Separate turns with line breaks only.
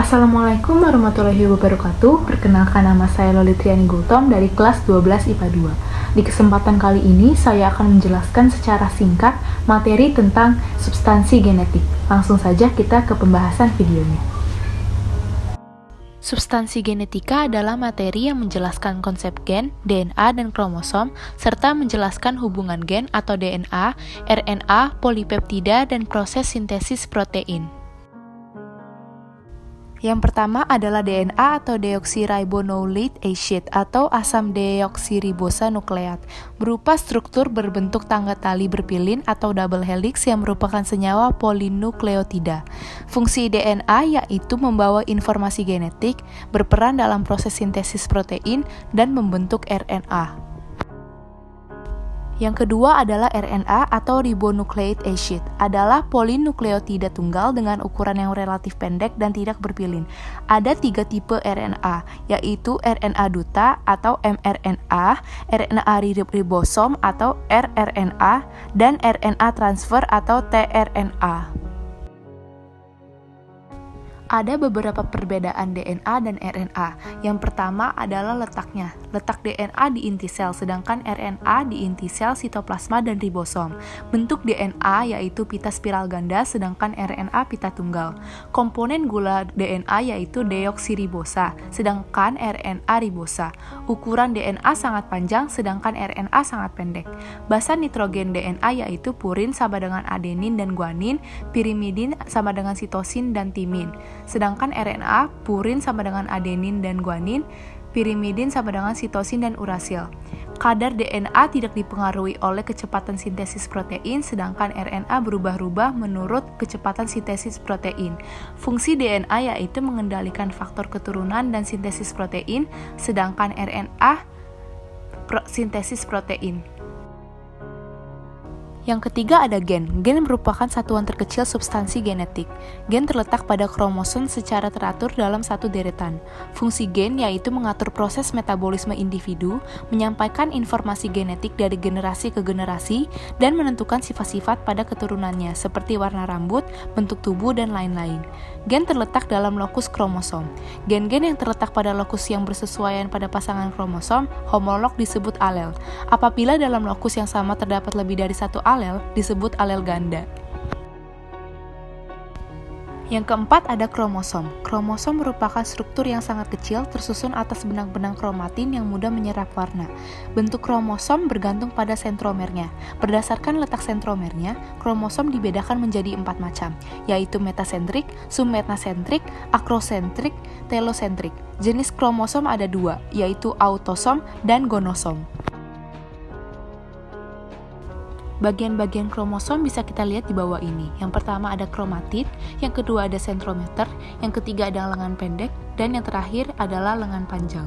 Assalamualaikum warahmatullahi wabarakatuh. Perkenalkan, nama saya Lolitriani Gultom dari kelas 12 IPA 2. Di kesempatan kali ini saya akan menjelaskan secara singkat materi tentang substansi genetik. Langsung saja kita ke pembahasan videonya. Substansi genetika adalah materi yang menjelaskan konsep gen, DNA, dan kromosom, serta menjelaskan hubungan gen atau DNA, RNA, polipeptida, dan proses sintesis protein. Yang pertama adalah DNA atau deoksiribonucleic acid atau asam deoksiribosa nukleat, berupa struktur berbentuk tangga tali berpilin atau double helix yang merupakan senyawa polinukleotida. Fungsi DNA yaitu membawa informasi genetik, berperan dalam proses sintesis protein, dan membentuk RNA. Yang kedua adalah RNA atau ribonucleic acid, adalah polinukleotida tunggal dengan ukuran yang relatif pendek dan tidak berpilin. Ada 3 tipe RNA, yaitu RNA duta atau mRNA, RNA ribosom atau rRNA, dan RNA transfer atau tRNA. Ada beberapa perbedaan DNA dan RNA. Yang pertama adalah letaknya. Letak DNA di inti sel, sedangkan RNA di inti sel sitoplasma dan ribosom. Bentuk DNA yaitu pita spiral ganda, sedangkan RNA pita tunggal. Komponen gula DNA yaitu deoksiribosa, sedangkan RNA ribosa. Ukuran DNA sangat panjang, sedangkan RNA sangat pendek. Basa nitrogen DNA yaitu purin sama dengan adenin dan guanin, pirimidin sama dengan sitosin dan timin. Sedangkan RNA, purin sama dengan adenin dan guanin, pirimidin sama dengan sitosin dan urasil. Kadar DNA tidak dipengaruhi oleh kecepatan sintesis protein, sedangkan RNA berubah-ubah menurut kecepatan sintesis protein. Fungsi DNA yaitu mengendalikan faktor keturunan dan sintesis protein, sedangkan RNA sintesis protein. Yang ketiga ada gen. Gen merupakan satuan terkecil substansi genetik. Gen terletak pada kromosom secara teratur dalam satu deretan. Fungsi gen yaitu mengatur proses metabolisme individu, menyampaikan informasi genetik dari generasi ke generasi, dan menentukan sifat-sifat pada keturunannya, seperti warna rambut, bentuk tubuh, dan lain-lain. Gen terletak dalam lokus kromosom. Gen-gen yang terletak pada lokus yang bersesuaian pada pasangan kromosom, homolog, disebut alel. Apabila dalam lokus yang sama terdapat lebih dari satu alel, disebut alel ganda. Yang keempat ada kromosom. Kromosom merupakan struktur yang sangat kecil tersusun atas benang-benang kromatin yang mudah menyerap warna. Bentuk kromosom bergantung pada sentromernya. Berdasarkan letak sentromernya, kromosom dibedakan menjadi 4 macam, yaitu metasentrik, submetasentrik, akrosentrik, telosentrik. Jenis kromosom ada 2, yaitu autosom dan gonosom. Bagian-bagian kromosom bisa kita lihat di bawah ini. Yang pertama ada kromatid, yang kedua ada sentrometer, yang ketiga ada lengan pendek, dan yang terakhir adalah lengan panjang.